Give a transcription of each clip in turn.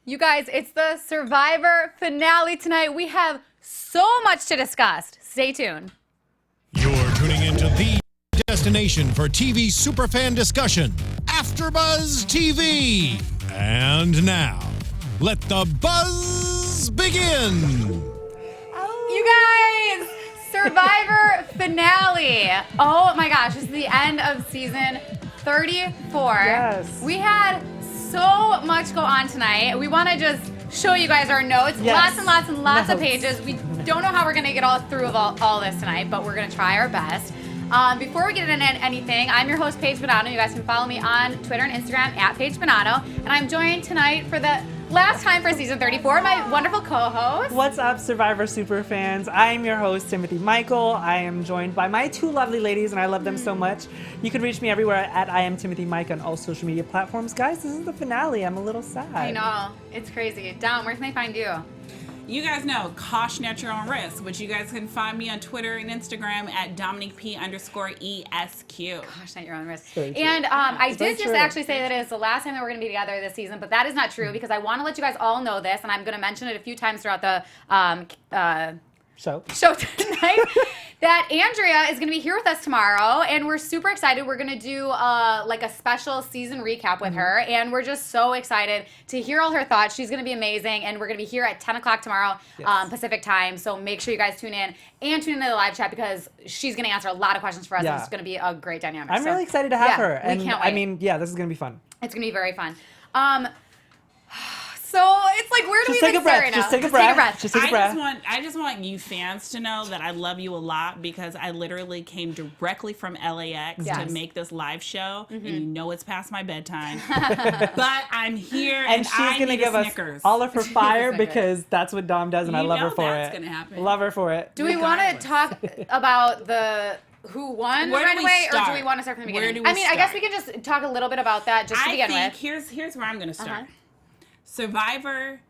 You guys, it's the Survivor finale tonight. We have so much to discuss. Stay tuned. You're tuning into the destination for TV superfan discussion, AFTERBUZZ TV. And now, let the buzz begin. You guys, Survivor finale. Oh my gosh, this is the end of season 34. Yes. We had so much go on tonight. We want to just show you guys our notes. Yes. Lots and lots and lots of Notes. pages. We don't know how we're going to get all through of all this tonight, but we're going to try our best. Before we get into anything, I'm your host, Paige Bonanno. You guys can follow me on Twitter and Instagram at Paige Bonanno. And I'm joined tonight for the last time for season 34, my wonderful co-host. What's up, Survivor superfans? I am your host, Timothy Michael. I am joined by my two lovely ladies, and I love them so much. You can reach me everywhere at I am Timothy Mike on all social media platforms. Guys, this is the finale. I'm a little sad. I know. It's crazy. Dom, where can they find you? You guys know, caution at your own risk, which you guys can find me on Twitter and Instagram at Domonique P_ESQ. Gosh, not your own risk. Very true. And I very did just true. actually say that it's the last time that we're going to be together this season, but that is not true because I want to let you guys all know this, and I'm going to mention it a few times throughout the So, show tonight, that Andrea is going to be here with us tomorrow, and we're super excited. We're going to do like a special season recap with her, and we're just so excited to hear all her thoughts. She's going to be amazing, and we're going to be here at 10 o'clock tomorrow Pacific time, so make sure you guys tune in and tune into the live chat because she's going to answer a lot of questions for us, and it's going to be a great dynamic. I'm really excited to have her. And we can't wait. I mean, yeah, this is going to be fun. It's going to be very fun. So it's like, where do Just we take a even start breath. right Just now? take a breath. Just take a breath. I just want you fans to know that I love you a lot because I literally came directly from LAX Yes. to make this live show, and you know it's past my bedtime. But I'm here, and she's I gonna need give a us Snickers. all of her fire Snickers. because that's what Dom does, and I You love her know for that's it. gonna happen. Love her for it. Do we want to Regardless. talk about the who won Where do right we away, or do start? we want to start from the Where beginning? do we I mean, I guess start? we can just talk a little bit about that just to I begin think with. here's where I'm going to start. Uh-huh. Survivor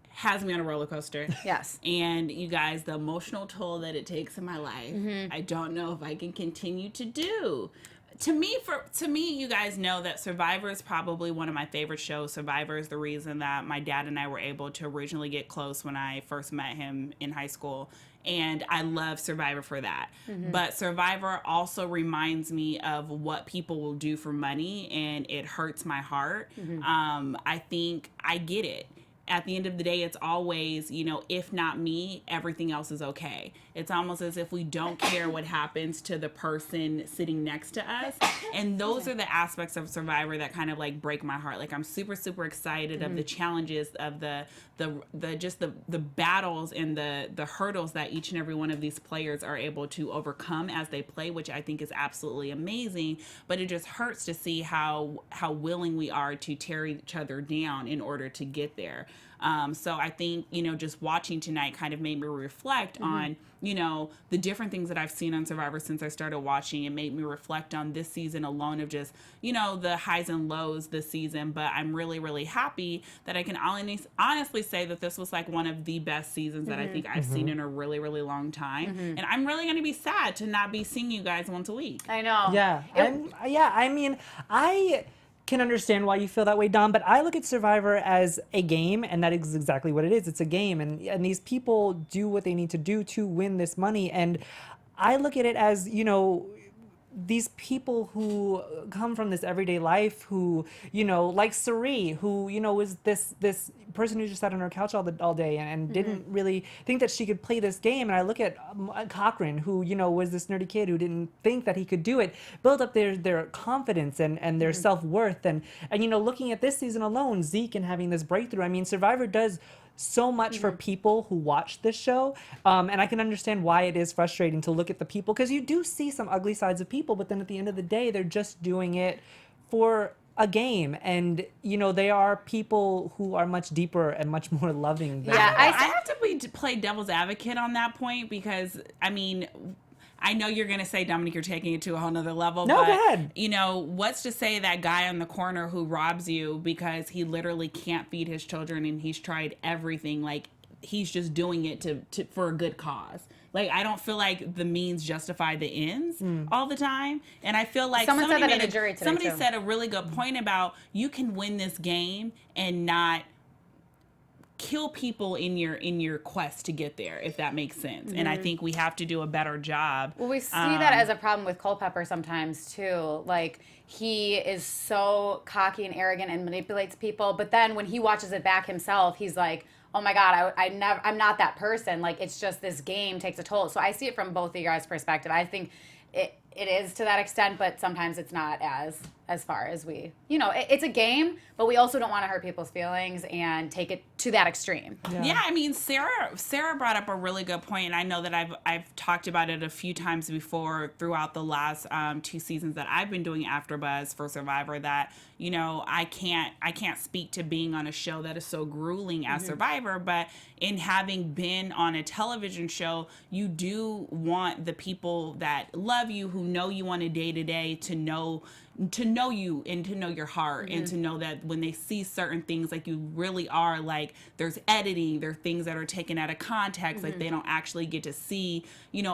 has me on a roller coaster. Yes. And you guys, the emotional toll that it takes in my life, I don't know if I can continue to do. To me, you guys know that Survivor is probably one of my favorite shows. Survivor is the reason that my dad and I were able to originally get close when I first met him in high school. And I love Survivor for that. But Survivor also reminds me of what people will do for money, and it hurts my heart. I think I get it. At the end of the day, it's always, if not me, everything else is okay. It's almost as if we don't care what happens to the person sitting next to us. And those are the aspects of Survivor that kind of like break my heart. Like I'm super, super excited of the challenges, of the battles and the hurdles that each and every one of these players are able to overcome as they play, which I think is absolutely amazing. But it just hurts to see how willing we are to tear each other down in order to get there. So I think, just watching tonight kind of made me reflect on, the different things that I've seen on Survivor since I started watching. It made me reflect on this season alone of just, the highs and lows this season. But I'm really, really happy that I can honestly say that this was like one of the best seasons that I think I've seen in a really, really long time. And I'm really going to be sad to not be seeing you guys once a week. I know. Yeah. I mean, I can understand why you feel that way, Dom, but I look at Survivor as a game, and that is exactly what it is. It's a game, and these people do what they need to do to win this money, and I look at it as, these people who come from this everyday life, who, like Sari, who, was this person who just sat on her couch all day and didn't really think that she could play this game. And I look at Cochran, who, was this nerdy kid who didn't think that he could do it, build up their confidence and their self-worth. And, looking at this season alone, Zeke and having this breakthrough, I mean, Survivor does so much for people who watch this show, and I can understand why it is frustrating to look at the people, because you do see some ugly sides of people, but then at the end of the day, they're just doing it for a game, and they are people who are much deeper and much more loving than I have to play devil's advocate on that point because, I know you're going to say, Dominique, you're taking it to a whole nother level. No, but, go ahead. What's to say that guy on the corner who robs you because he literally can't feed his children and he's tried everything, like he's just doing it for a good cause. Like, I don't feel like the means justify the ends all the time. And I feel like Someone said that in the jury today, somebody too. said a really good point about you can win this game and not kill people in your quest to get there, if that makes sense. And I think we have to do a better job. Well, we see that as a problem with Culpepper sometimes too. Like, he is so cocky and arrogant and manipulates people, but then when he watches it back himself, he's like, oh my God, I'm not that person. Like, it's just this game takes a toll. So I see it from both of you guys' perspective. I think it is to that extent, but sometimes it's not as far as we, it's a game, but we also don't want to hurt people's feelings and take it to that extreme. Yeah, I mean, Sarah brought up a really good point, and I know that I've talked about it a few times before throughout the last 2 seasons that I've been doing AfterBuzz for Survivor, that I can't speak to being on a show that is so grueling as Survivor, but in having been on a television show, you do want the people that love you, who know you on a day-to-day, to know you and to know your heart, and to know that when they see certain things, like, you really are, like, there's editing, there are things that are taken out of context, like, they don't actually get to see,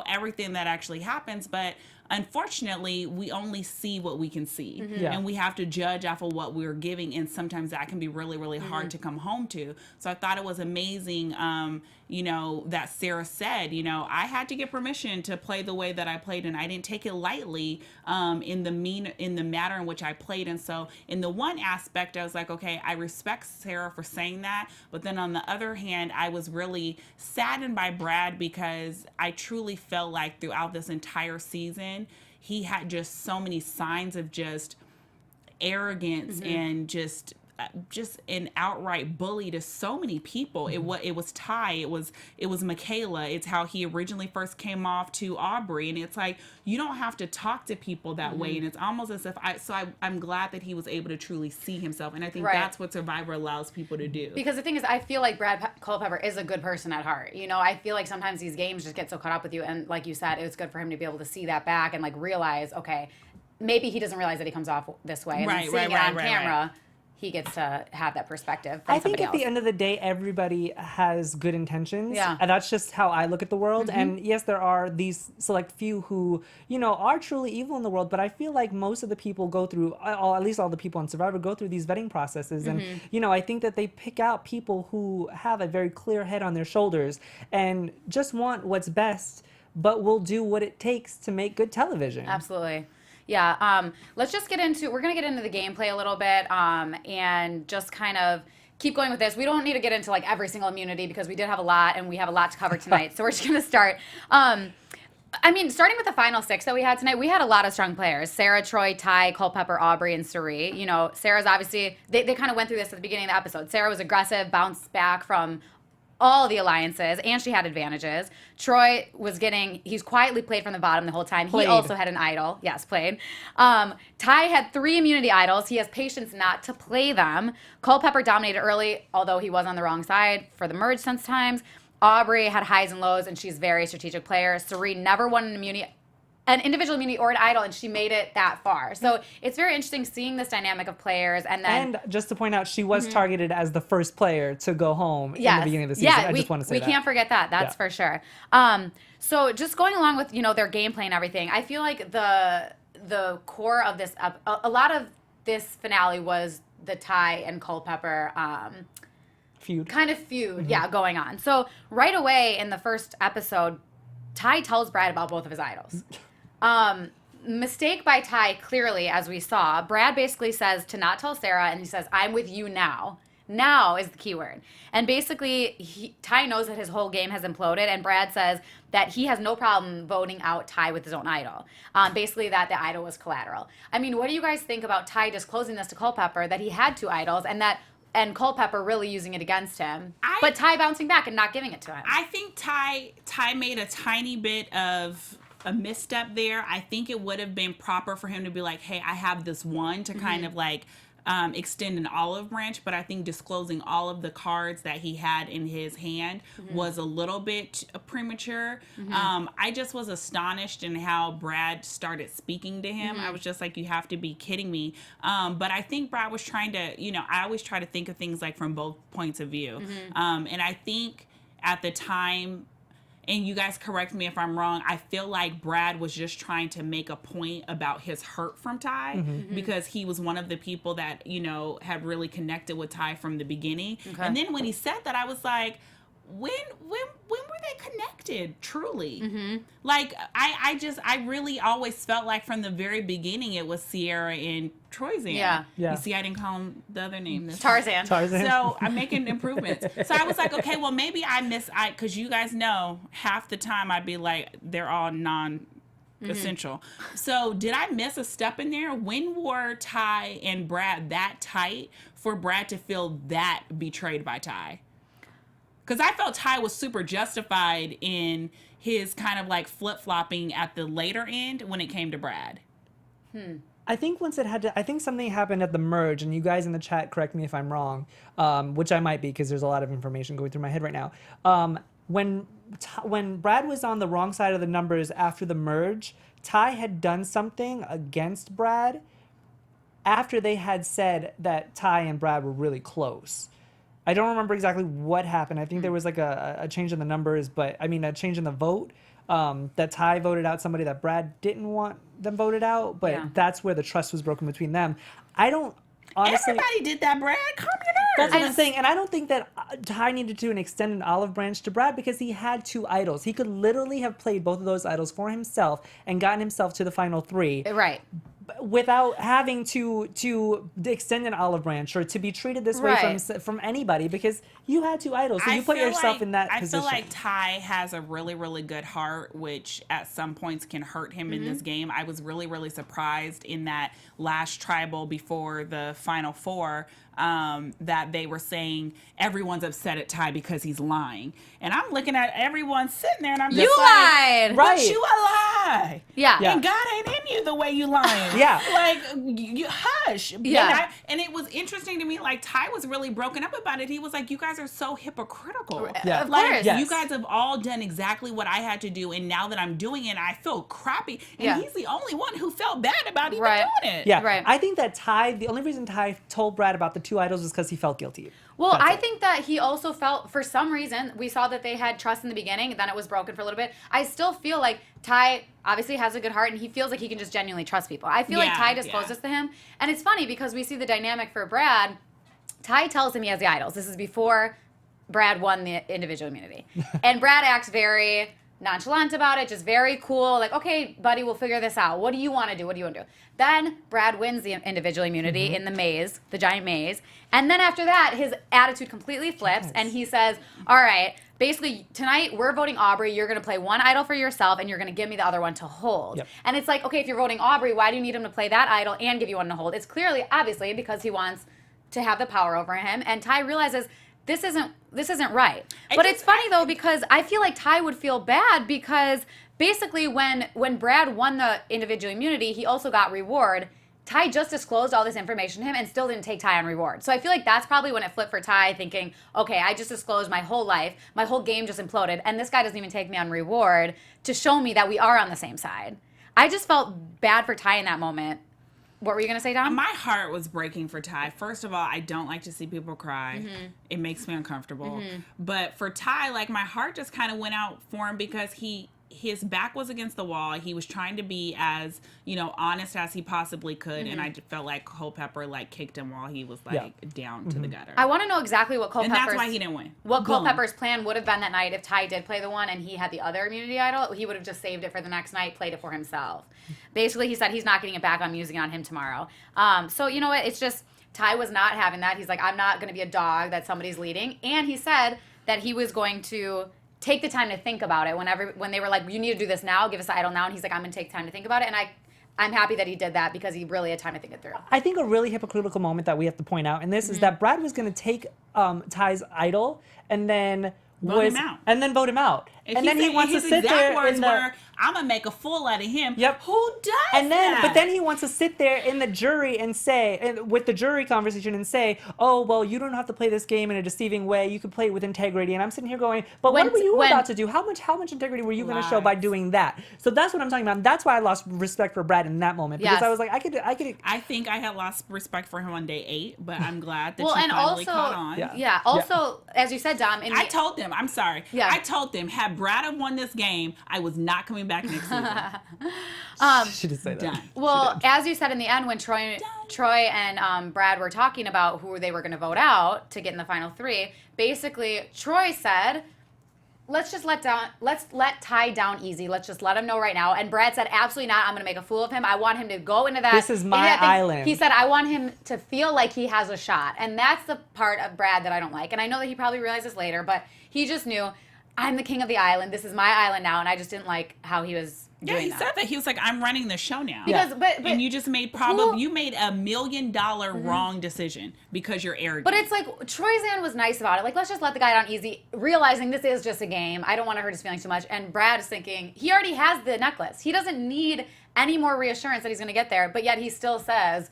everything that actually happens. But unfortunately, we only see what we can see, and we have to judge off of what we're giving, and sometimes that can be really, really hard to come home to. So I thought it was amazing, that Sarah said, I had to get permission to play the way that I played, and I didn't take it lightly in the matter in which I played. And so in the one aspect, I was like, okay, I respect Sarah for saying that, but then on the other hand, I was really saddened by Brad, because I truly felt like throughout this entire season, he had just so many signs of just arrogance and just an outright bully to so many people. It was Ty, it was Michaela, it's how he originally first came off to Aubrey, and it's like, you don't have to talk to people that way. And it's almost as if I'm glad that he was able to truly see himself, and I think that's what Survivor allows people to do. Because the thing is, I feel like Brad Culpepper is a good person at heart. I feel like sometimes these games just get so caught up with you, and like you said, it was good for him to be able to see that back and, like, realize, okay, maybe he doesn't realize that he comes off this way, and then seeing it on camera, he gets to have that perspective from I think somebody at the else. end of the day, everybody has good intentions. Yeah. And that's just how I look at the world. And yes, there are these select few who, are truly evil in the world. But I feel like most of the people go through, at least all the people on Survivor go through these vetting processes. And, I think that they pick out people who have a very clear head on their shoulders and just want what's best, but will do what it takes to make good television. Absolutely. Yeah, let's just we're going to get into the gameplay a little bit, and just kind of keep going with this. We don't need to get into, like, every single immunity, because we did have a lot, and we have a lot to cover tonight. So we're just going to start. Starting with the final 6 that we had tonight, we had a lot of strong players. Sarah, Troy, Ty, Culpepper, Aubrey, and Suri. Sarah's obviously, they kind of went through this at the beginning of the episode. Sarah was aggressive, bounced back from all the alliances, and she had advantages. Troy he's quietly played from the bottom the whole time. He also had an idol. Yes, played. Ty had 3 immunity idols. He has patience not to play them. Culpepper dominated early, although he was on the wrong side for the merge sense times. Aubrey had highs and lows, and she's a very strategic player. Serene never won an individual immunity or an idol, and she made it that far. So it's very interesting seeing this dynamic of players. And just to point out, she was targeted as the first player to go home in the beginning of the season. I just want to say that. We can't forget that. That's for sure. So just going along with, their gameplay and everything, I feel like the core of this, a lot of this finale was the Ty and Culpepper feud. Going on. So right away in the first episode, Ty tells Brad about both of his idols. Mistake by Ty, clearly, as we saw. Brad basically says to not tell Sarah, and he says, I'm with you now. Now is the key word. And basically, Ty knows that his whole game has imploded, and Brad says that he has no problem voting out Ty with his own idol. Basically, that the idol was collateral. What do you guys think about Ty disclosing this to Culpepper, that he had 2 idols, and Culpepper really using it against him, but Ty bouncing back and not giving it to him? I think Ty made a tiny bit of a misstep there. I think it would have been proper for him to be like, hey, I have this one, to kind of like extend an olive branch, but I think disclosing all of the cards that he had in his hand was a little bit premature. I just was astonished in how Brad started speaking to him. I was just like, you have to be kidding me. But I think Brad was trying to, I always try to think of things like from both points of view. And I think at the time, and you guys correct me if I'm wrong, I feel like Brad was just trying to make a point about his hurt from Ty because he was one of the people that, you know, had really connected with Ty from the beginning. Okay. And then when he said that, I was like, when were they connected truly? Like I really always felt like from the very beginning it was Sierra and Troyzan. Yeah. You see, I didn't call him the other name. Tarzan. So I'm making improvements. So I was like, okay, well maybe because you guys know half the time I'd be like, they're all essential. So did I miss a step in there? When were Ty and Brad that tight for Brad to feel that betrayed by Ty? Because I felt Ty was super justified in his kind of like flip-flopping at the later end when it came to Brad. I think I think something happened at the merge, and you guys in the chat correct me if I'm wrong, which I might be because there's a lot of information going through my head right now. When Brad was on the wrong side of the numbers after the merge, Ty had done something against Brad after they had said that Ty and Brad were really close. I don't remember exactly what happened. I think there was like a change in the numbers, but I mean a change in the vote. That Ty voted out somebody that Brad didn't want them voted out, but that's where the trust was broken between them. I don't honestly. Everybody did that, Brad. Calm your nerves. That's what I'm saying, and I don't think that Ty needed to extend an olive branch to Brad because he had 2 idols. He could literally have played both of those idols for himself and gotten himself to the final 3. Right. Without having to extend an olive branch or to be treated this way from anybody because you had 2 idols. So you put yourself in that position. I feel like Ty has a really, really good heart, which at some points can hurt him in this game. I was really, really surprised in that last tribal before the final 4 that they were saying everyone's upset at Ty because he's lying. And I'm looking at everyone sitting there and I'm just you lied. Right. But you a lie. Yeah. And God ain't in you the way you lying. Yeah. Like, you hush. Yeah. And it was interesting to me, like, Ty was really broken up about it. He was like, you guys are so hypocritical. Yeah. Of Like, course. Yes. you guys have all done exactly what I had to do, and now that I'm doing it, I feel crappy. And he's the only one who felt bad about even doing it. Yeah, Right. I think that the only reason Ty told Brad about the 2 idols was because he felt guilty. Well, I think that he also felt, for some reason, we saw that they had trust in the beginning, then it was broken for a little bit. I still feel like Ty obviously has a good heart, and he feels like he can just genuinely trust people. I feel like Ty disclosed this to him, and it's funny because we see the dynamic for Brad. Ty tells him he has the idols. This is before Brad won the individual immunity. And Brad acts very nonchalant about it, just very cool, like, okay, buddy, we'll figure this out. What do you want to do? What do you want to do? Then Brad wins the individual immunity in the maze, the giant maze. And then after that, his attitude completely flips, and he says, all right, basically, tonight we're voting Aubrey. You're going to play 1 idol for yourself, and you're going to give me the other one to hold. Yep. And it's like, okay, if you're voting Aubrey, why do you need him to play that idol and give you one to hold? It's clearly, obviously, because he wants to have the power over him. And Ty realizes this isn't right. But it's funny though, because I feel like Ty would feel bad because basically when Brad won the individual immunity, he also got reward. Ty just disclosed all this information to him and still didn't take Ty on reward. So I feel like that's probably when it flipped for Ty, thinking, okay, I just disclosed my whole life, my whole game just imploded, and this guy doesn't even take me on reward to show me that we are on the same side. I just felt bad for Ty in that moment. What were you going to say, Dom? My heart was breaking for Ty. First of all, I don't like to see people cry. It makes me uncomfortable. But for Ty, like, my heart just kind of went out for him because his back was against the wall. He was trying to be as, honest as he possibly could. And I just felt like Culpepper, kicked him while he was, down to the gutter. I want to know exactly what Culpepper's... And that's why he didn't win. What Culpepper's plan would have been that night if Ty did play the one and he had the other immunity idol. He would have just saved it for the next night, played it for himself. Basically, he said he's not getting it back. I'm using it on him tomorrow. So, you know what? It's just... Ty was not having that. He's like, I'm not going to be a dog that somebody's leading. And he said that he was going to take the time to think about it when they were like, you need to do this now, give us the idol now. And he's like, I'm going to take time to think about it. And I'm happy that he did that because he really had time to think it through. I think a really hypocritical moment that we have to point out in this is that Brad was going to take Ty's idol and then vote him out. And then he wants to sit there I'm gonna make a fool out of him. Yep. Who does that? But then he wants to sit there in the jury and say, with the jury conversation and say, oh, well, you don't have to play this game in a deceiving way. You can play it with integrity. And I'm sitting here going, but what were you about to do? How much integrity were you going to show by doing that? So that's what I'm talking about. That's why I lost respect for Brad in that moment because I was like, I could. I think I had lost respect for him on day 8, but I'm glad that you finally caught on. Also, as you said, Dom, I told them, I'm sorry. Yeah. I told them, had had Brad have won this game, I was not coming back next season. She did say that. Done. Well, as you said in the end, when Troy and Brad were talking about who they were going to vote out to get in the final 3, basically Troy said, let's let Ty down easy. Let's just let him know right now. And Brad said, absolutely not. I'm going to make a fool of him. I want him to go into that. This is my island. He said, I want him to feel like he has a shot. And that's the part of Brad that I don't like. And I know that he probably realized this later, but he just knew, I'm the king of the island. This is my island now. And I just didn't like how he was doing he said that. He was like, I'm running the show now. Because, but and you just made you made $1 million wrong decision because you're arrogant. But it's like, Troyzan was nice about it. Like, let's just let the guy down easy, realizing this is just a game. I don't want to hurt his feelings too much. And Brad is thinking, he already has the necklace. He doesn't need any more reassurance that he's going to get there. But yet he still says,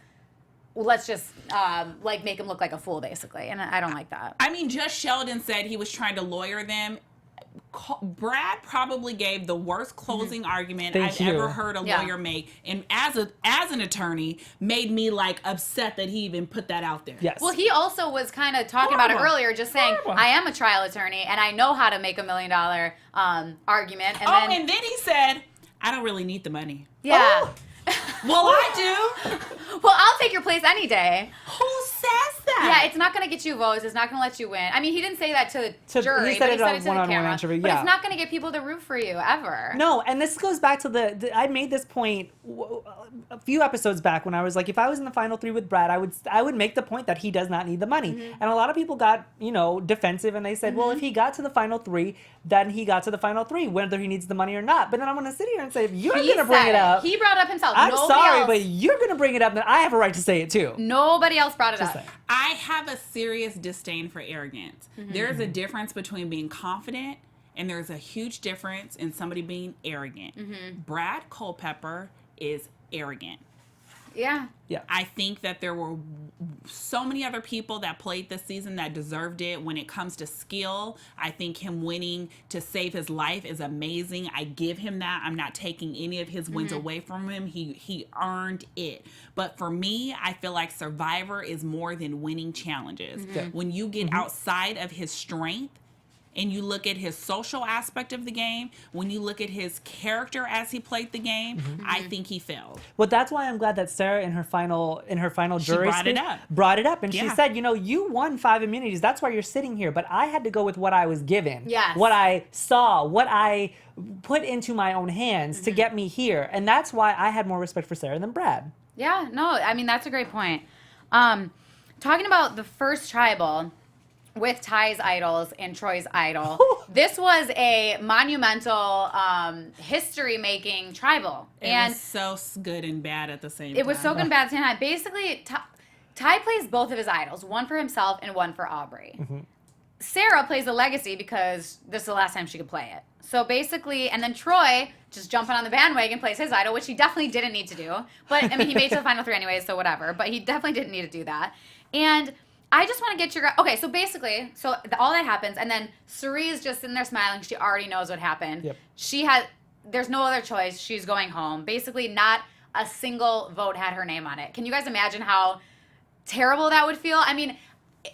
well, let's just, make him look like a fool, basically. And I don't like that. I mean, just Sheldon said he was trying to lawyer them. Brad probably gave the worst closing argument I've ever heard a lawyer make, and as an attorney, made me like upset that he even put that out there. Yes. Well, he also was kind of talking about it earlier, just saying, I am a trial attorney and I know how to make $1 million argument. And and then he said, I don't really need the money. Yeah. Oh. Well, I do. Well, I'll take your place any day. Who says that? Yeah, it's not going to get you votes. It's not going to let you win. I mean, he didn't say that to the jury, he said but it he said on it to the one-on-one camera. interview, But yeah. it's not going to get people to root for you, ever. No, and this goes back to I made this point a few episodes back when I was like, if I was in the final 3 with Brad, I would make the point that he does not need the money. Mm-hmm. And a lot of people got, defensive, and they said, well, if he got to the final 3, then he got to the final 3, whether he needs the money or not. But then I'm going to sit here and say, if you're going to bring it up. He brought it up himself. I'm Nobody sorry, else. but you're going to bring it up, then I have a right to say it too. Nobody else brought it up. saying. I have a serious disdain for arrogance. Mm-hmm. There's a difference between being confident and there's a huge difference in somebody being arrogant. Mm-hmm. Brad Culpepper is arrogant. Yeah. Yeah. I think that there were so many other people that played this season that deserved it. When it comes to skill, I think him winning to save his life is amazing. I give him that. I'm not taking any of his wins away from him. He earned it. But for me, I feel like Survivor is more than winning challenges. When you get outside of his strength, and you look at his social aspect of the game, when you look at his character as he played the game, I think he failed. Well, that's why I'm glad that Sarah in her final jury brought it speech up. brought it up, and she Yeah. said, you won 5 immunities. That's why you're sitting here. But I had to go with what I was given, Yes. what I saw, what I put into my own hands to get me here, and that's why I had more respect for Sarah than Brad. Yeah, no, I mean, that's a great point. Talking about the first tribal with Ty's idols and Troy's idol, this was a monumental, history-making tribal. It was so good and bad at the same time. It was so good and bad at the same time. Basically, Ty plays both of his idols, one for himself and one for Aubrey. Sarah plays the legacy because this is the last time she could play it. So basically, and then Troy just jumping on the bandwagon plays his idol, which he definitely didn't need to do. But, I mean, he made it to the final 3 anyways, so whatever. But he definitely didn't need to do that. And I just want to get your... Okay, so basically, all that happens, and then Cerie's just sitting there smiling. She already knows what happened. Yep. There's no other choice. She's going home. Basically, not a single vote had her name on it. Can you guys imagine how terrible that would feel? I mean,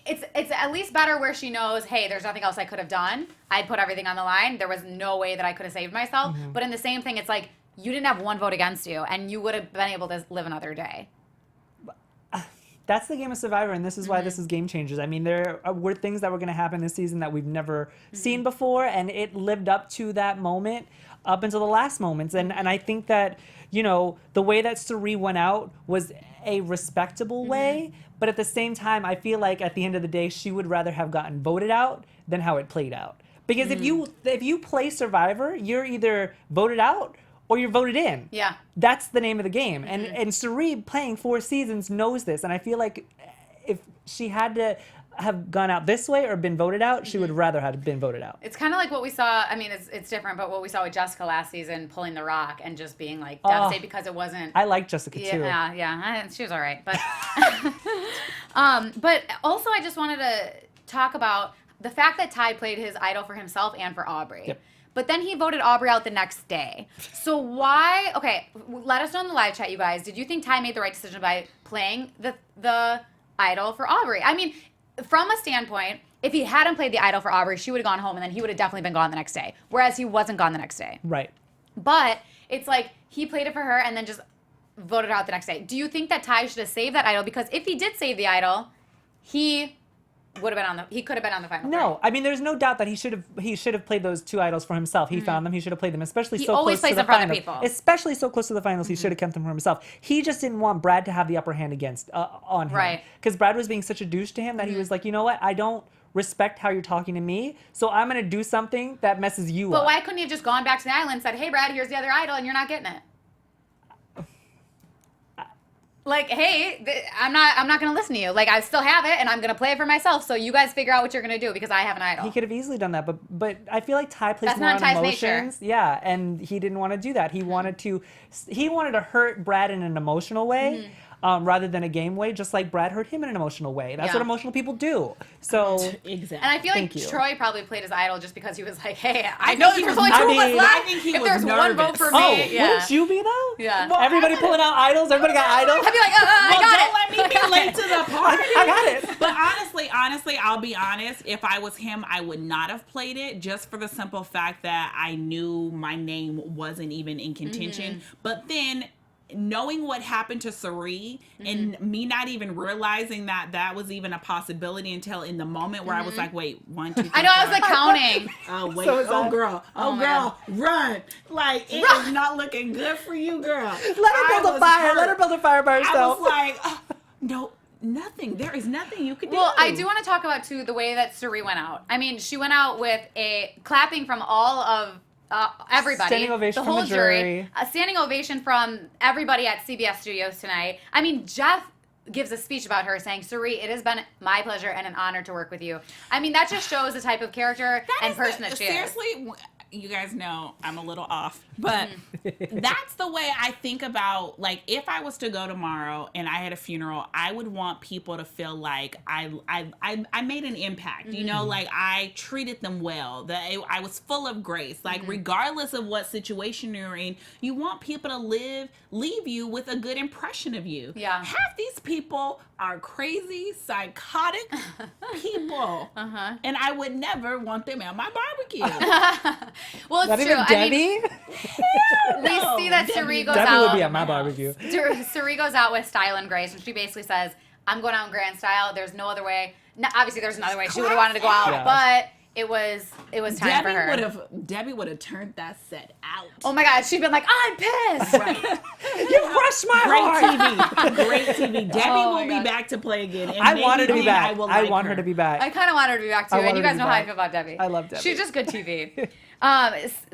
it's at least better where she knows, hey, there's nothing else I could have done. I'd put everything on the line. There was no way that I could have saved myself. But in the same thing, it's like, you didn't have one vote against you, and you would have been able to live another day. That's the game of Survivor, and this is why this is Game Changers. I mean, there were things that were going to happen this season that we've never seen before, and it lived up to that moment up until the last moments. And I think that, the way that Cirie went out was a respectable way, but at the same time, I feel like at the end of the day, she would rather have gotten voted out than how it played out. Because if you play Survivor, you're either voted out or you're voted in. Yeah. That's the name of the game. And Cirie, playing 4 seasons, knows this. And I feel like if she had to have gone out this way or been voted out, she would rather have been voted out. It's kind of like what we saw. I mean, it's different, but what we saw with Jessica last season, pulling the rock and just being like devastated because it wasn't. I like Jessica too. Yeah, she was all right, but but also I just wanted to talk about the fact that Ty played his idol for himself and for Aubrey. Yep. But then he voted Aubrey out the next day. So why? Okay, let us know in the live chat, you guys. Did you think Ty made the right decision by playing the idol for Aubrey? I mean, from a standpoint, if he hadn't played the idol for Aubrey, she would have gone home, and then he would have definitely been gone the next day. Whereas he wasn't gone the next day. Right. But it's like he played it for her and then just voted out the next day. Do you think that Ty should have saved that idol? Because if he did save the idol, he would have been on the. He could have been on the final. No, I mean, there's no doubt that he should have played those 2 idols for himself. He found them. He should have played them, especially He so always close plays to the in front of finals. people. Especially so close to the finals, he should have kept them for himself. He just didn't want Brad to have the upper hand against on him, Right. Because Brad was being such a douche to him that he was like, you know what, I don't respect how you're talking to me, so I'm gonna do something that messes you But up. why couldn't he have just gone back to the island and said, "Hey, Brad, here's the other idol, and you're not getting it"? Like, hey, I'm not gonna listen to you. Like, I still have it, and I'm gonna play it for myself. So you guys figure out what you're gonna do because I have an idol. He could have easily done that, but I feel like Ty plays That's more not on Ty's nature. emotions. Yeah, and he didn't want to do that. He wanted to hurt Brad in an emotional way, rather than a game way. Just like Brad hurt him in an emotional way. That's Yeah. what emotional people do. So Exactly. And I feel like Thank you. Troy probably played his idol just because he was like, "Hey, I I know think he there's was- only two I of us mean, left. I think he if was there's one vote nervous. for oh, me, yeah, wouldn't you be though? yeah." Well, Everybody pulling out idols. Everybody got idols. I'd be like, I Well, got don't it. let me be late to the party. I got it. But honestly, I'll be honest. If I was him, I would not have played it just for the simple fact that I knew my name wasn't even in contention. But then knowing what happened to Sari and me not even realizing that that was even a possibility until in the moment where I was like, wait, 1, 2, 3, I know. I was 4. like counting. Oh wait! So is Oh that- girl! Oh, Oh my girl! Run! Like it is not looking good for you, girl. Let her build a fire. Let her build a fire by I herself. was like, no, nothing. There is nothing you could do. Well, I do want to talk about too the way that Suri went out. I mean, she went out with a clapping from all of everybody, Standing ovation the from whole the jury. a standing ovation from everybody at CBS Studios tonight. I mean, Jeff gives a speech about her saying, "Suri, it has been my pleasure and an honor to work with you." I mean, that just shows the type of character and person that she is. Seriously, you guys know I'm a little off, but that's the way I think about, like, if I was to go tomorrow and I had a funeral, I would want people to feel like I made an impact, you know, like I treated them well, that I was full of grace, like regardless of what situation you're in, you want people to leave you with a good impression of you. Yeah. Half these people are crazy, psychotic people, and I would never want them at my barbecue. Well, it's Not true. even I Debbie. mean, we see that Suri goes Debbie out. would be at my barbecue. Suri goes out with style and grace, and she basically says, "I'm going out in grand style. There's no other way." No, obviously, there's another way. She would have wanted to go out, Yeah. but it was time for her. Debbie would have turned that set out. Oh my God, she'd been like, "I'm pissed." You crushed my Great heart. TV. Great TV. Debbie Oh my will be God. back to play again. And I want her to be maybe back. I will I like want her to be back. I kind of want her to be back too, I and want you her guys to be know how I back. feel about Debbie. I love Debbie. She's just good TV.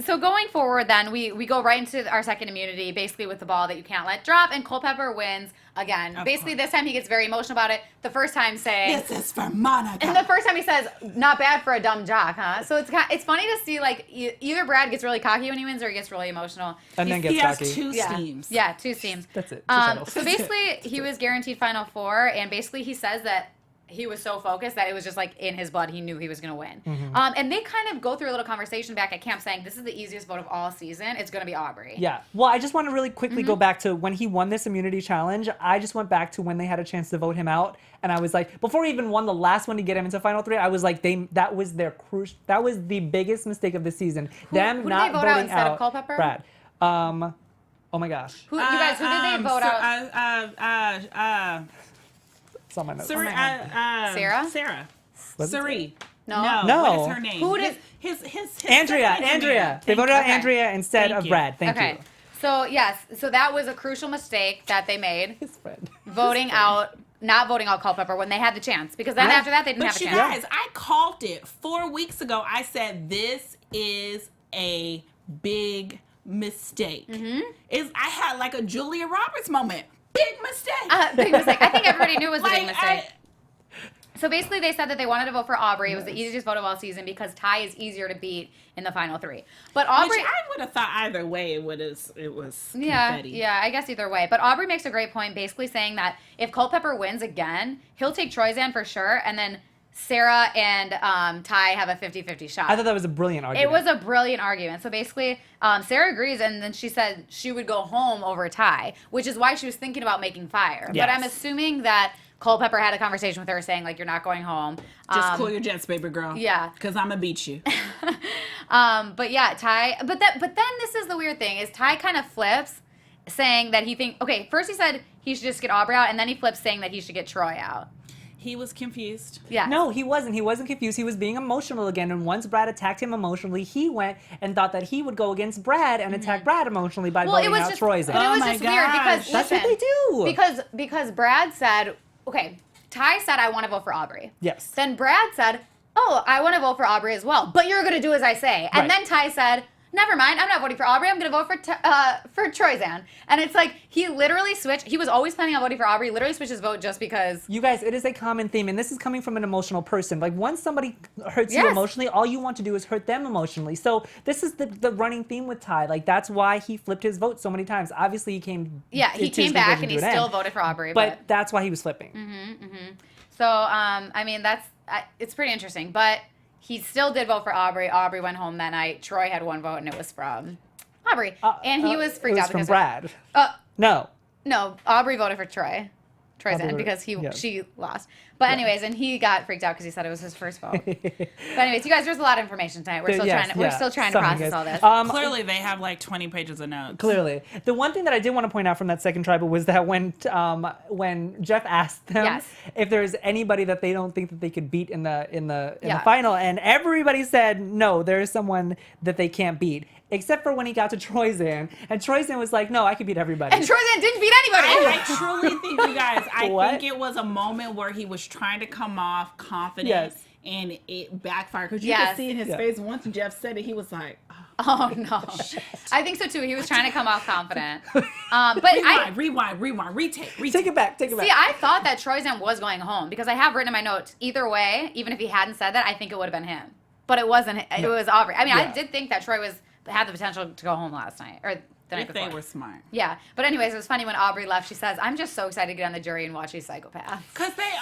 So going forward, then we go right into our second immunity, basically with the ball that you can't let drop, and Culpepper wins again. Basically, this time he gets very emotional about it. The first time saying, This is for Monica. and the first time he says, "Not bad for a dumb jock, huh?" So it's funny to see like either Brad gets really cocky when he wins, or he gets really emotional. And then he gets has cocky. two Yeah. steams. Yeah, 2 steams. That's it. 2 titles. So basically, he was guaranteed Final Four, and basically he says that he was so focused that it was just like in his blood. He knew he was going to win. And they kind of go through a little conversation back at camp saying, "This is the easiest vote of all season. It's going to be Aubrey." Yeah. Well, I just want to really quickly go back to when he won this immunity challenge. I just went back to when they had a chance to vote him out, and I was like, before he even won the last one to get him into Final 3, I was like, that was the biggest mistake of the season. Them who did not they vote out voting instead of out Culpepper? Brad. Oh my gosh, Who they vote out? it's on my notes. Sarah? Sarah. Was it Sari. No. No. What is her name? Who did- his Andrea. They voted out Okay. Andrea instead Thank of you. Brad. Thank Okay. you. So yes, so that was a crucial mistake that they made, His friend. not voting out Culpepper when they had the chance, because then Yeah. after that they didn't But have a you chance. guys, I called it 4 weeks ago. I said this is a big mistake. I had like a Julia Roberts moment. Big mistake. Big mistake. I think everybody knew it was a big Like, mistake. So basically, they said that they wanted to vote for Aubrey. It was the easiest vote of all season because Ty is easier to beat in the final 3. But Aubrey, Which I would have thought either way it was yeah, confetti. yeah, I guess either way. But Aubrey makes a great point, basically saying that if Culpepper wins again, he'll take Troyzan for sure, and then Sarah and Ty have a 50-50 shot. I thought that was a brilliant argument. It was a brilliant argument. So basically, Sarah agrees, and then she said she would go home over Ty, which is why she was thinking about making fire. But I'm Yes. assuming that Culpepper had a conversation with her saying, like, you're not going home. Just cool your jets, baby girl. Yeah. Because I'm going to beat you. But yeah, Ty, but then this is the weird thing, is Ty kind of flips saying that okay, first he said he should just get Aubrey out, and then he flips saying that he should get Troy out. He was confused. Yeah. No, he wasn't. He wasn't confused. He was being emotional again. And once Brad attacked him emotionally, he went and thought that he would go against Brad and attack Brad emotionally by voting out Troy's. But it was just weird because that's what they do. Because Brad said, okay, Ty said, I want to vote for Aubrey. Yes. Then Brad said, oh, I want to vote for Aubrey as well, but you're going to do as I say. And then Ty said, never mind, I'm not voting for Aubrey, I'm going to vote for Troyzan. And it's like, he literally switched. He was always planning on voting for Aubrey, literally switched his vote just because. You guys, it is a common theme, and this is coming from an emotional person. Like, once somebody hurts you emotionally, all you want to do is hurt them emotionally. So this is the running theme with Ty. Like, that's why he flipped his vote so many times. Obviously, he came. Yeah, he came back and he still voted for Aubrey. But that's why he was flipping. So, I mean, it's pretty interesting. But he still did vote for Aubrey. Aubrey went home that night. Troy had one vote, and it was from Aubrey. And he was freaked out because because from Brad. No, Aubrey voted for Troyzan because she lost. But anyways, and he got freaked out because he said it was his first vote. But anyways, you guys, there's a lot of information tonight. We're still trying to process all this. Clearly, they have like 20 pages of notes. Clearly, the one thing that I did want to point out from that second tribal was that when Jeff asked them if there's anybody that they don't think that they could beat in the final, and everybody said no, there is someone that they can't beat. Except for when he got to Troyzan. And Troyzan was like, no, I could beat everybody. And Troyzan didn't beat anybody. I truly think, you guys, I think it was a moment where he was trying to come off confident and it backfired. Because you could see in his face, once Jeff said it, he was like, oh no. I think so too. He was trying to come off confident. But rewind, retake. Take it back. See, I thought that Troyzan was going home because I have written in my notes, either way, even if he hadn't said that, I think it would have been him. But it wasn't. It was Aubrey. I mean, I did think that Troy had the potential to go home last night or the night before. They were smart. Yeah. But anyways, it was funny when Aubrey left. She says, I'm just so excited to get on the jury and watch these psychopaths. Because they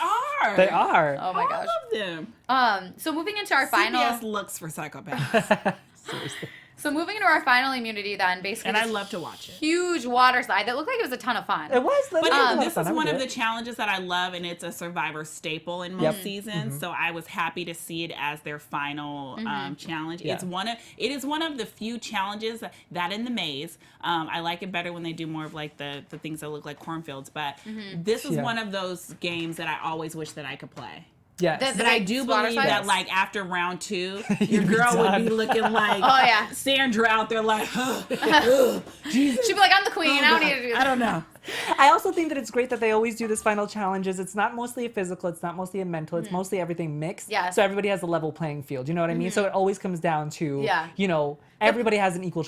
are. They are. Oh my gosh. I love them. So moving into our final. CBS looks for psychopaths. Seriously. So moving into our final immunity then, basically. And I love to watch it. Huge water slide that looked like it was a ton of fun. It was. But this is one of the challenges that I love, and it's a Survivor staple in most seasons. So I was happy to see it as their final challenge. Yeah. It is one of the few challenges that in the maze. I like it better when they do more of like the things that look like cornfields. But this is one of those games that I always wish that I could play. Yes. But I do believe that, like, after round 2, your girl would be looking like Sandra out there like, Jesus. She'd be like, I'm the queen. I don't need to do this. I don't know. I also think that it's great that they always do this final challenges. It's not mostly a physical. It's not mostly a mental. It's mostly everything mixed. Yeah. So everybody has a level playing field. You know what I mean? So it always comes down to, everybody has an equal,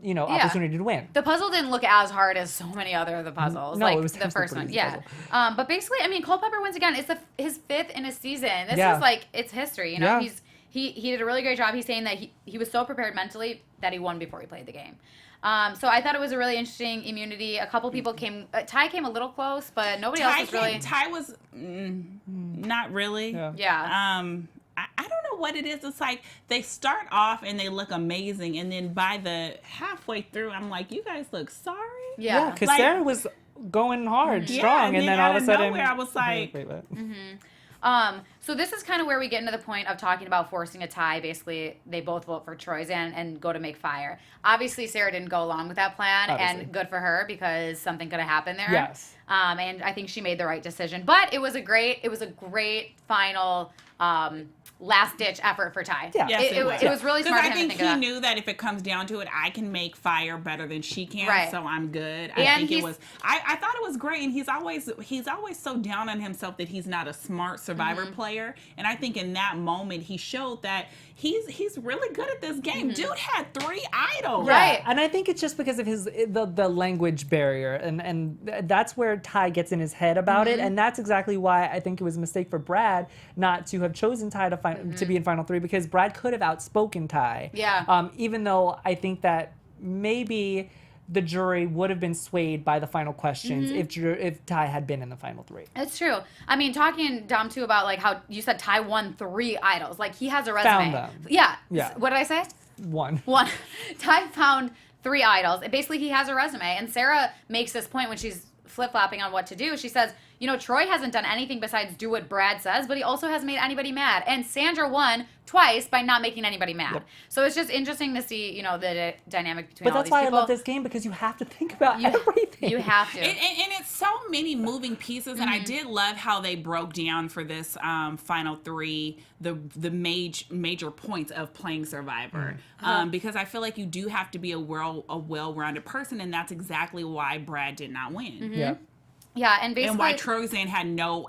opportunity to win. The puzzle didn't look as hard as so many other of the puzzles. No, like it was the first one. Yeah. But basically, I mean, Culpepper wins again. It's his 5th in a season. This is like, it's history. You know, he did a really great job. He's saying that he was so prepared mentally that he won before he played the game. So I thought it was a really interesting immunity. A couple people came. Ty came a little close, but nobody else was really. Ty was not really. Yeah. I don't know what it is. It's like they start off and they look amazing, and then by the halfway through, I'm like, you guys look sorry. Yeah. Because Sarah was going hard, strong, and then all of a sudden, nowhere, I was like, So this is kind of where we get into the point of talking about forcing a tie. Basically, they both vote for Troyzan and go to make fire. Obviously, Sarah didn't go along with that plan, and good for her because something could have happened there. Yes. And I think she made the right decision. But it was a great final last-ditch effort for Ty. Yeah. Yes, it was really smart of him to think of that. I think he knew that if it comes down to it, I can make fire better than she can, so I'm good. I thought it was great, and he's always so down on himself that he's not a smart Survivor player, and I think in that moment he showed that he's really good at this game. Dude had 3 idols. Right. And I think it's just because of the language barrier, and that's where Ty gets in his head about it, and that's exactly why I think it was a mistake for Brad not to have chosen Ty to be in Final 3, because Brad could have outspoken Ty. Yeah. Even though I think that maybe the jury would have been swayed by the final questions if Ty had been in the Final 3. It's true. I mean, talking, Dom, too, about like how you said Ty won 3 idols. Like, he has a resume. Found them. Yeah. Yeah. What did I say? One. Ty found 3 idols. Basically, he has a resume. And Sarah makes this point when she's flip-flopping on what to do. She says, you know, Troy hasn't done anything besides do what Brad says, but he also hasn't made anybody mad. And Sandra won twice by not making anybody mad. Yep. So it's just interesting to see, you know, the dynamic between But all that's these why people. I love this game, because you have to think about everything. You have to. And it's so many moving pieces, and I did love how they broke down for this final three the major points of playing Survivor, because I feel like you do have to be a well-rounded person, and that's exactly why Brad did not win. Yeah. Yeah, and basically... And why Troyzan had no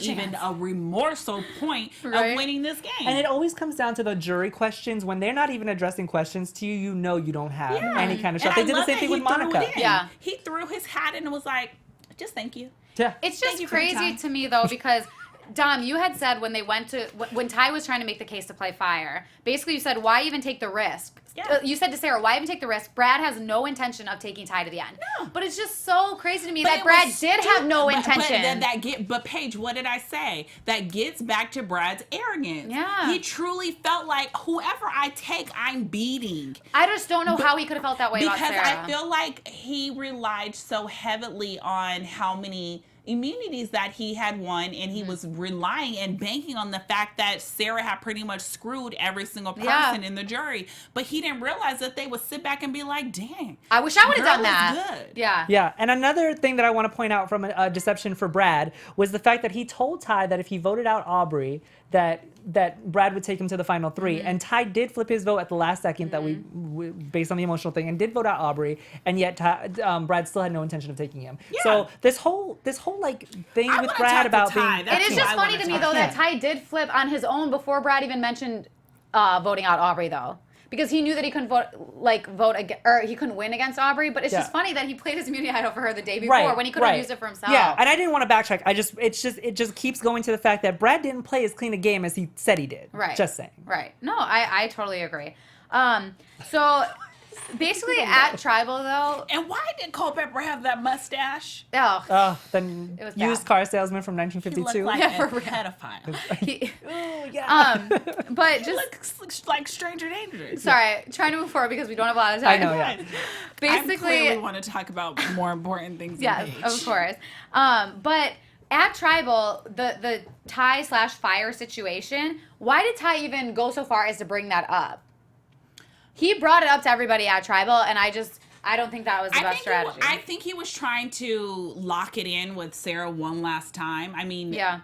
even chance. a remorseful point Right. of winning this game. And it always comes down to the jury questions. When they're not even addressing questions to you, you know you don't have any kind of shot. And They did I the love same that thing with he threw Monica. it in. Yeah. He threw his hat in and was like, just thank you. Yeah. It's Thank just you for your crazy time. to me, though, because... Dom, you had said when Ty was trying to make the case to play fire, basically you said, why even take the risk? Yeah. You said to Sarah, why even take the risk? Brad has no intention of taking Ty to the end. No. But it's just so crazy to me But that it Brad was did have no intention. But Paige, what did I say? That gets back to Brad's arrogance. Yeah. He truly felt like whoever I take, I'm beating. I just don't know how he could have felt that way about Because Sarah. I feel like he relied so heavily on how many immunities that he had won, and he was relying and banking on the fact that Sarah had pretty much screwed every single person in the jury. But he didn't realize that they would sit back and be like, dang, I wish I would have girl done that. was good. Yeah. Yeah, and another thing that I want to point out from a deception for Brad was the fact that he told Ty that if he voted out Aubrey, that Brad would take him to the final three, and Ty did flip his vote at the last second that we based on the emotional thing, and did vote out Aubrey, and yet Brad still had no intention of taking him. Yeah. So this whole like thing I with wanna Brad talk about to Ty. being That's It is who just I funny wanna to me, talk though, to. that Ty did flip on his own before Brad even mentioned voting out Aubrey, though. Because he knew that he couldn't vote against, or he couldn't win against Aubrey. But it's just funny that he played his immunity idol for her the day before when he could have used it for himself. Yeah, and I didn't want to backtrack. It just keeps going to the fact that Brad didn't play as clean a game as he said he did. Right. Just saying. Right. No, I totally agree. So basically at Tribal, though. And why did Culpepper have that mustache? Oh, The It was used bad. car salesman from He 1952. looked like Yeah, a for real. pedophile. he- Oh, yeah. but He just looks like Stranger Danger. sorry, trying to move forward because we don't have a lot of time. I know, yeah. Basically, I want to talk about more important things. yes, than Paige. of course. But at Tribal, the Ty/fire situation, why did Ty even go so far as to bring that up? He brought it up to everybody at Tribal, and I don't think that was the best strategy. I think he was trying to lock it in with Sarah one last time. I mean, Yeah.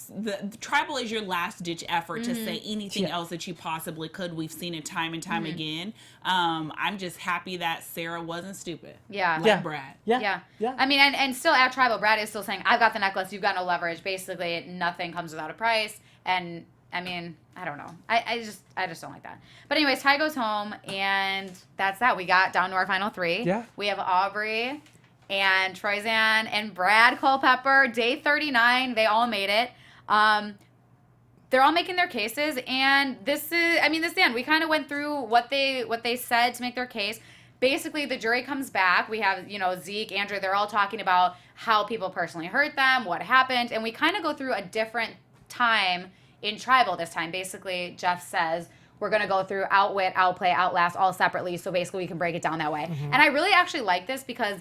The Tribal is your last ditch effort to say anything else that you possibly could. We've seen it time and time again. I'm just happy that Sarah wasn't stupid. Yeah. Like Yeah. Brad. Yeah. I mean, and still at Tribal, Brad is still saying, I've got the necklace, you've got no leverage. Basically, nothing comes without a price. And, I mean, I don't know. I just don't like that. But anyways, Ty goes home, and that's that. We got down to our final three. Yeah. We have Aubrey and Troyzan and Brad Culpepper. Day 39, they all made it. They're all making their cases, and this is the end. We kind of went through what they said to make their case. Basically, the jury comes back. We have, Zeke, Andrea, they're all talking about how people personally hurt them, what happened, and we kind of go through a different time in Tribal this time. Basically, Jeff says, we're going to go through outwit, outplay, outlast all separately, so basically we can break it down that way. And I really actually like this because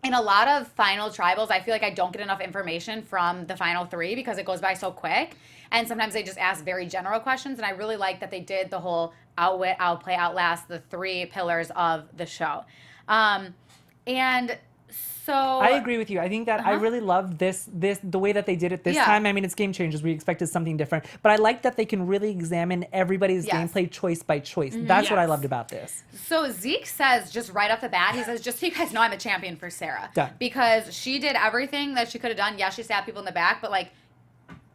in a lot of final Tribals, I feel like I don't get enough information from the final three because it goes by so quick. And sometimes they just ask very general questions. And I really like that they did the whole outwit, outplay, outlast, the three pillars of the show. And so I agree with you. I think that I really loved this the way that they did it this time. I mean, it's game changers. We expected something different, but I like that they can really examine everybody's gameplay choice by choice. That's what I loved about this. So Zeke says just right off the bat, he says, just so you guys know, I'm a champion for Sarah. Done. Because she did everything that she could have done. Yeah, she stabbed people in the back, but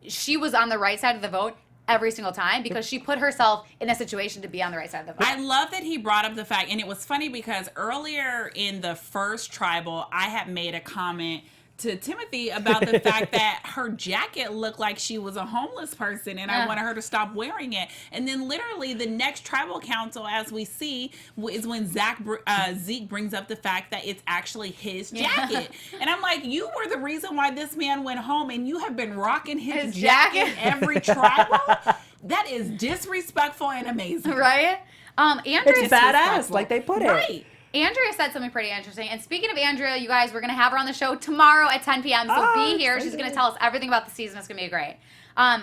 she was on the right side of the vote every single time because she put herself in a situation to be on the right side of the vote. I love that he brought up the fact, and it was funny because earlier in the first Tribal, I had made a comment to Timothy about the fact that her jacket looked like she was a homeless person, and I wanted her to stop wearing it. And then literally the next Tribal Council, as we see, is when Zeke brings up the fact that it's actually his jacket. And I'm like, you were the reason why this man went home, and you have been rocking his jacket every Tribal? That is disrespectful and amazing. Right? Andrea, It's badass, like they put it. Right. Andrea said something pretty interesting. And speaking of Andrea, you guys, we're going to have her on the show tomorrow at 10 p.m. So be here. Excited. She's going to tell us everything about the season. It's going to be great.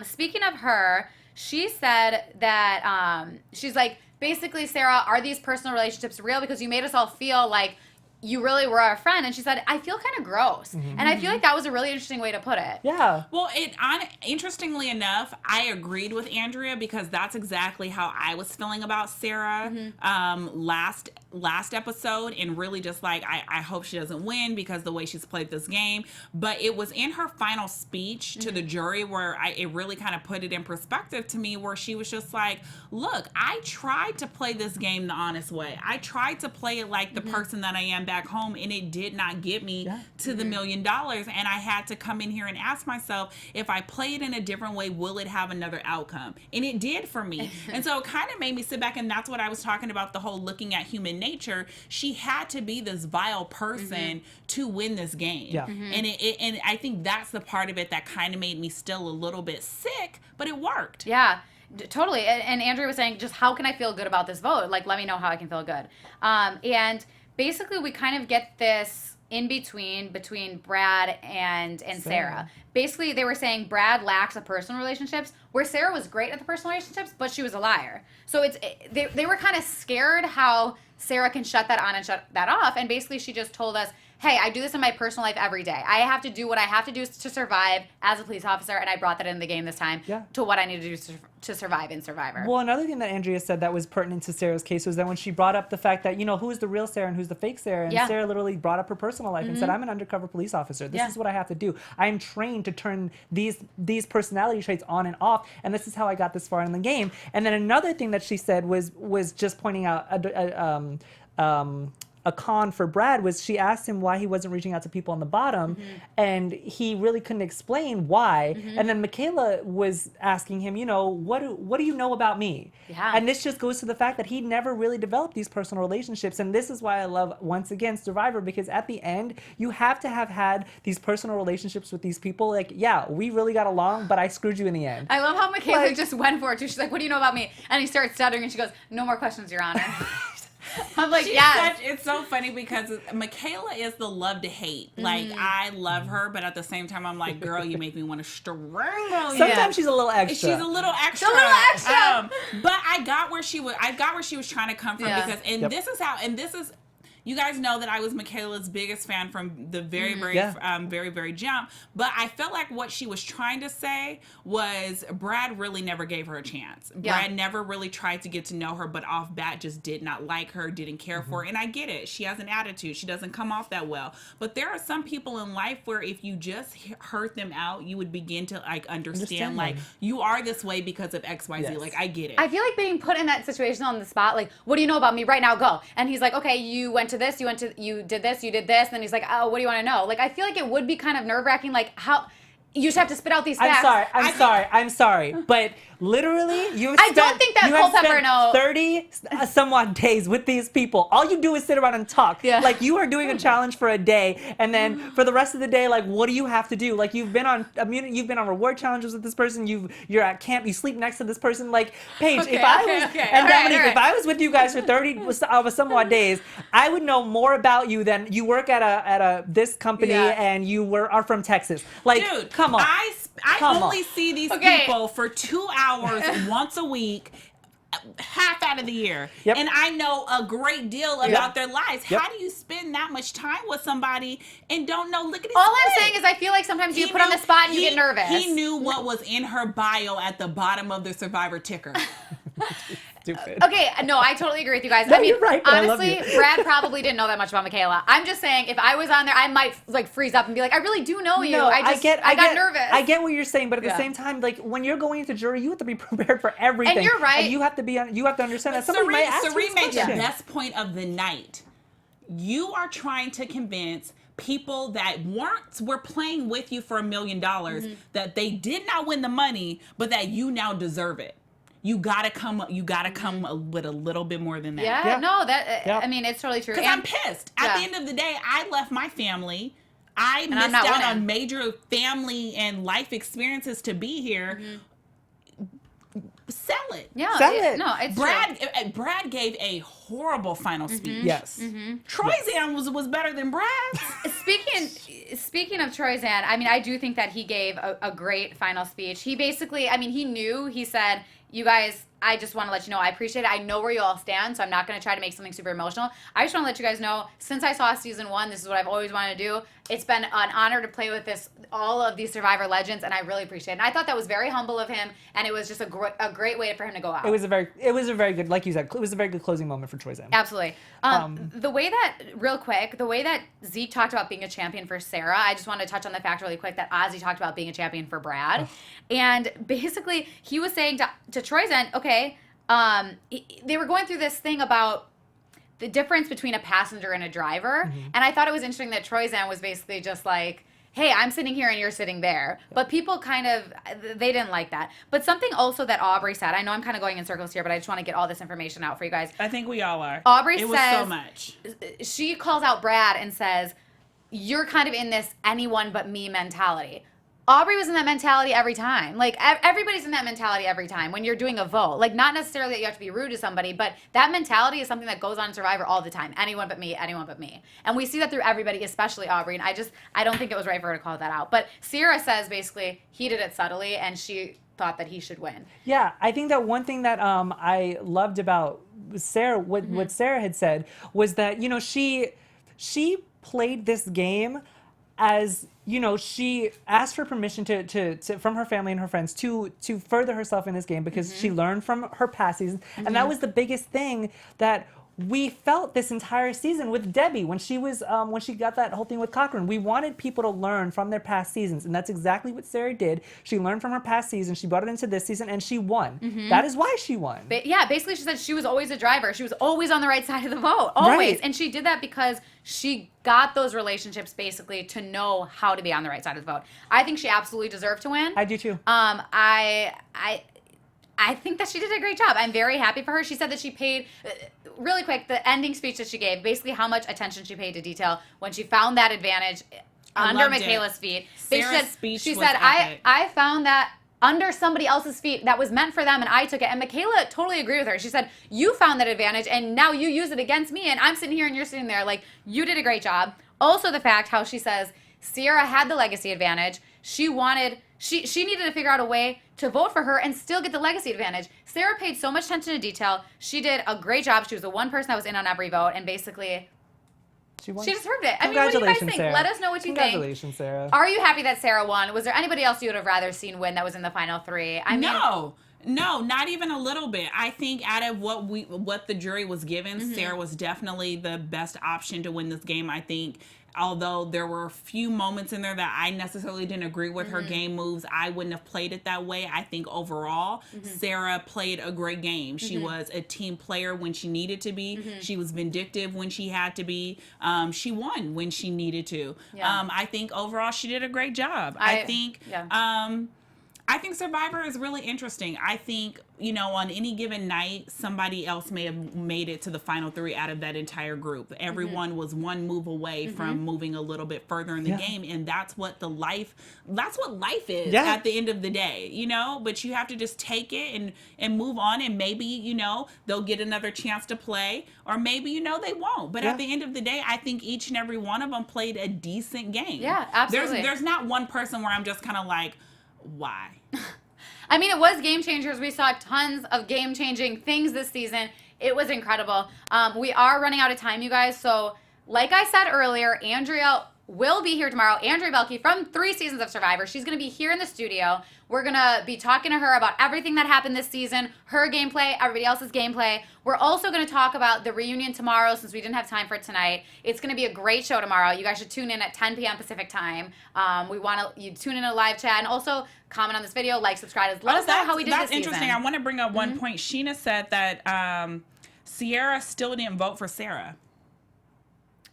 Speaking of her, she said that she's like, basically, Sarah, are these personal relationships real? Because you made us all feel like you really were our friend. And she said, I feel kind of gross. And I feel like that was a really interesting way to put it. Yeah. Well, interestingly enough, I agreed with Andrea because that's exactly how I was feeling about Sarah last episode, and really just like I hope she doesn't win because the way she's played this game. But it was in her final speech to the jury where it really kind of put it in perspective to me, where she was just like, look, I tried to play this game the honest way. I tried to play it like the person that I am back home, and it did not get me to the $1 million. And I had to come in here and ask myself, if I play it in a different way, will it have another outcome? And it did for me. And so it kind of made me sit back, and that's what I was talking about, the whole looking at human nature. She had to be this vile person to win this game. Yeah. And I think that's the part of it that kind of made me still a little bit sick, but it worked. Yeah. Totally. And Andrea was saying, just how can I feel good about this vote? Like, let me know how I can feel good. And basically, we kind of get this in between Brad and Sarah. Basically, they were saying Brad lacks the personal relationships, where Sarah was great at the personal relationships, but she was a liar. So they were kind of scared how Sarah can shut that on and shut that off. And basically, she just told us, hey, I do this in my personal life every day. I have to do what I have to do to survive as a police officer, and I brought that into the game this time to what I need to do to survive in Survivor. Well, another thing that Andrea said that was pertinent to Sarah's case was that when she brought up the fact that, who's the real Sarah and who's the fake Sarah, and Sarah literally brought up her personal life and said, I'm an undercover police officer. This is what I have to do. I'm trained to turn these personality traits on and off, and this is how I got this far in the game. And then another thing that she said was just pointing out a con for Brad was she asked him why he wasn't reaching out to people on the bottom, and he really couldn't explain why. And then Michaela was asking him, what do you know about me? Yeah. And this just goes to the fact that he never really developed these personal relationships. And this is why I love, once again, Survivor, because at the end, you have to have had these personal relationships with these people. Like, yeah, we really got along, but I screwed you in the end. I love how Michaela just went for it too. She's like, what do you know about me? And he starts stuttering, and she goes, no more questions, Your Honor. I'm like, It's so funny because Michaela is the love to hate. Like, I love her, but at the same time, I'm like, girl, you make me want to strangle you. Sometimes she's a little extra. She's a little extra. But I got where she was trying to come from because, this is. You guys know that I was Michaela's biggest fan from the very, very jump. But I felt like what she was trying to say was Brad really never gave her a chance. Yeah. Brad never really tried to get to know her, but off bat just did not like her, didn't care for her. And I get it. She has an attitude. She doesn't come off that well. But there are some people in life where if you just hurt them out, you would begin to understand like, you are this way because of XYZ. Yes. Like, I get it. I feel like being put in that situation on the spot, like, what do you know about me right now? Go. And he's like, okay, you went to this, you did this, you did this. And then he's like, oh, what do you want to know? Like, I feel like it would be kind of nerve-wracking, like, how you just have to spit out these facts. I'm sorry. But literally, I don't think that Culpepper knows. 30 somewhat days with these people. All you do is sit around and talk. Yeah. Like, you are doing a challenge for a day, and then for the rest of the day, like, what do you have to do? Like, you've been on reward challenges with this person. You're at camp. You sleep next to this person. Like, Paige, if I was with you guys for 30 somewhat days, I would know more about you than you work at this company and you are from Texas. Like, dude, come on. I only see these people for 2 hours once a week, half out of the year. Yep. And I know a great deal about their lives. Yep. How do you spend that much time with somebody and don't know? Look at his All I'm face. saying is I feel like sometimes you put on the spot and you get nervous. He knew what was in her bio at the bottom of the Survivor ticker. Stupid. Okay, no, I totally agree with you guys. No, I mean, you're right, but I love honestly, you. Brad probably didn't know that much about Michaela. I'm just saying, if I was on there, I might like freeze up and be like, I really do know you. No, I got nervous. I get what you're saying, but at the same time, like when you're going into jury, you have to be prepared for everything. And you're right. And you have to understand that somebody might ask you Serene this made the question. best point of the night. You are trying to convince people that were playing with you for $1 million that they did not win the money, but that you now deserve it. You gotta come with a little bit more than that. Yeah. No, I mean, it's totally true. Because I'm pissed. At the end of the day, I left my family. I missed out out on major family and life experiences to be here. sell it. Yeah, Sell it. No, it's Brad true. Brad gave a horrible final speech. Yes. Troyzan was better than Brad. Speaking of Troyzan, I mean, I do think that he gave a great final speech. He basically, I mean, he said, you guys, I just want to let you know I appreciate it. I know where you all stand, so I'm not going to try to make something super emotional. I just want to let you guys know, since I saw season 1, this is what I've always wanted to do. It's been an honor to play with all of these Survivor legends, and I really appreciate it. And I thought that was very humble of him, and it was just a great way for him to go out. It was a very good, like you said, it was a very good closing moment for Troyzan. Absolutely. The way that Zeke talked about being a champion for Sarah, I just want to touch on the fact really quick that Ozzy talked about being a champion for Brad. And basically, he was saying to Troyzan, okay, they were going through this thing about the difference between a passenger and a driver. And I thought it was interesting that Troyzan was basically just like, hey, I'm sitting here and you're sitting there. But people they didn't like that. But something also that Aubrey said, I know I'm kind of going in circles here, but I just want to get all this information out for you guys. I think we all are. Aubrey it was says, so much. She calls out Brad and says, you're kind of in this anyone but me mentality. Aubrey was in that mentality every time. Like, everybody's in that mentality every time when you're doing a vote. Like, not necessarily that you have to be rude to somebody, but that mentality is something that goes on in Survivor all the time. Anyone but me, anyone but me. And we see that through everybody, especially Aubrey. And I don't think it was right for her to call that out. But Sierra says, basically, he did it subtly, and she thought that he should win. Yeah, I think that one thing that I loved about Sarah, what Sarah had said, was that, you know, she played this game as, you know, she asked for permission to from her family and her friends to further herself in this game because she learned from her past seasons. And that was the biggest thing that we felt this entire season with Debbie when she got that whole thing with Cochran. We wanted people to learn from their past seasons, and that's exactly what Sarah did. She learned from her past season, she brought it into this season, and she won. That is why she won. Yeah, basically she said she was always a driver. She was always on the right side of the vote. Always. Right. And she did that because she got those relationships basically to know how to be on the right side of the vote. I think she absolutely deserved to win. I do too. I think that she did a great job. I'm very happy for her. She said that she paid, really quick, the ending speech that she gave, basically how much attention she paid to detail when she found that advantage under Michaela's feet. Sarah's speech she was said, epic. I found that under somebody else's feet that was meant for them, and I took it. And Michaela totally agreed with her. She said, you found that advantage, and now you use it against me, and I'm sitting here and you're sitting there. Like, you did a great job. Also, the fact how she says Sierra had the legacy advantage. She needed to figure out a way to vote for her and still get the legacy advantage. Sarah paid so much attention to detail. She did a great job. She was the one person that was in on every vote, and basically she deserved it. I mean, what do you guys think? Sarah. Let us know what you think. Congratulations, Sarah. Are you happy that Sarah won? Was there anybody else you would have rather seen win that was in the final 3? I mean, No, not even a little bit. I think out of what the jury was given, Sarah was definitely the best option to win this game. I think, although there were a few moments in there that I necessarily didn't agree with her game moves, I wouldn't have played it that way. I think overall, Sarah played a great game. She was a team player when she needed to be. She was vindictive when she had to be. She won when she needed to. Yeah. I think overall she did a great job. I think Survivor is really interesting. I think, you know, on any given night, somebody else may have made it to the final 3 out of that entire group. Everyone was one move away from moving a little bit further in the game, and that's what life is at the end of the day, you know? But you have to just take it and move on, and maybe, you know, they'll get another chance to play, or maybe, you know, they won't. But at the end of the day, I think each and every one of them played a decent game. Yeah, absolutely. There's not one person where I'm just kind of like, why? I mean, it was game changers. We saw tons of game-changing things this season. It was incredible. We are running out of time, you guys. So, like I said earlier, Andrea will be here tomorrow. Andrea Belke from 3 seasons of Survivor. She's going to be here in the studio. We're going to be talking to her about everything that happened this season, her gameplay, everybody else's gameplay. We're also going to talk about the reunion tomorrow since we didn't have time for it tonight. It's going to be a great show tomorrow. You guys should tune in at 10 p.m. Pacific time. We want you tune in a live chat and also comment on this video, like, subscribe. Let us know how we did this season. That's interesting. I want to bring up one point. Sheena said that Sierra still didn't vote for Sarah.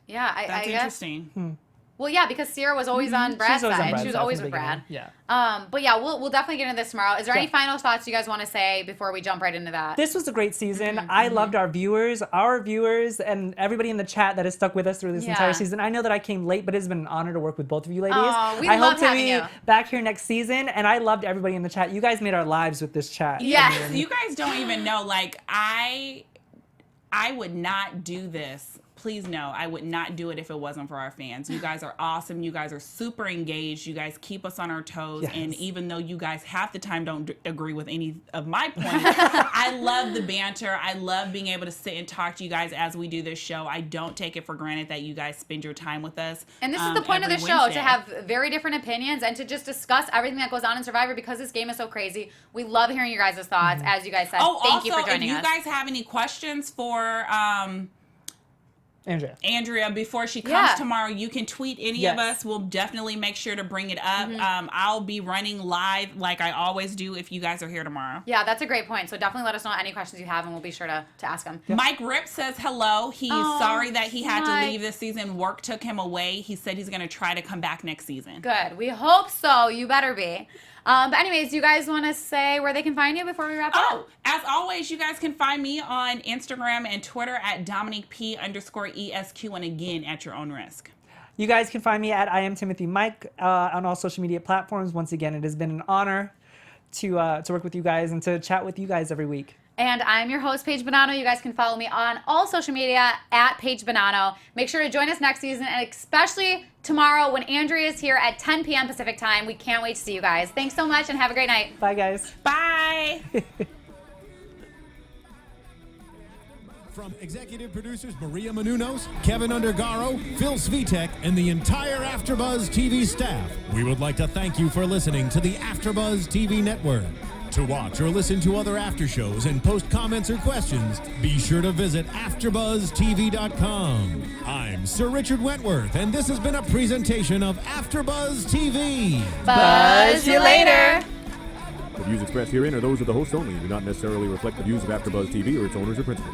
Yeah, That's I guess. interesting. Well, yeah, because Sierra was always on Brad's always on side. Brad's She was side always from with the Brad. beginning. But yeah, we'll definitely get into this tomorrow. Is there any Yeah. final thoughts you guys want to say before we jump right into that? This was a great season. I loved our viewers, and everybody in the chat that has stuck with us through this entire season. I know that I came late, but it's been an honor to work with both of you ladies. Oh, we I love hope to having be you. back here next season, and I loved everybody in the chat. You guys made our lives with this chat. Yes. You guys don't even know. Like, I would not do this. Please know, I would not do it if it wasn't for our fans. You guys are awesome. You guys are super engaged. You guys keep us on our toes. Yes. And even though you guys half the time don't agree with any of my points, I love the banter. I love being able to sit and talk to you guys as we do this show. I don't take it for granted that you guys spend your time with us. And this is the point of the every show, Wednesday. to have very different opinions and to just discuss everything that goes on in Survivor because this game is so crazy. We love hearing your guys' thoughts, as you guys said. Oh, Thank also, you for joining if you us. guys have any questions for Andrea, before she comes tomorrow, you can tweet any of us. We'll definitely make sure to bring it up. I'll be running live like I always do if you guys are here tomorrow. Yeah, that's a great point. So definitely let us know any questions you have, and we'll be sure to ask them. Mike Rip says hello. He's sorry that he had Mike. to leave this season. Work took him away. He said he's going to try to come back next season. Good. We hope so. You better be. But anyways, you guys want to say where they can find you before we wrap up? Oh, as always, you guys can find me on Instagram and Twitter at DominiqueP_ESQ, and again, at your own risk. You guys can find me at I am Timothy Mike on all social media platforms. Once again, it has been an honor to work with you guys and to chat with you guys every week. And I'm your host, Paige Bonanno. You guys can follow me on all social media at Paige Bonanno. Make sure to join us next season, and especially tomorrow when Andrea is here at 10 p.m. Pacific time. We can't wait to see you guys. Thanks so much, and have a great night. Bye, guys. Bye. From executive producers Maria Menounos, Kevin Undergaro, Phil Svitek, and the entire AfterBuzz TV staff, we would like to thank you for listening to the AfterBuzz TV network. To watch or listen to other after shows and post comments or questions, be sure to visit AfterBuzzTV.com. I'm Sir Richard Wentworth, and this has been a presentation of AfterBuzz TV. Buzz you later. The views expressed herein are those of the hosts only and do not necessarily reflect the views of AfterBuzz TV or its owners or principals.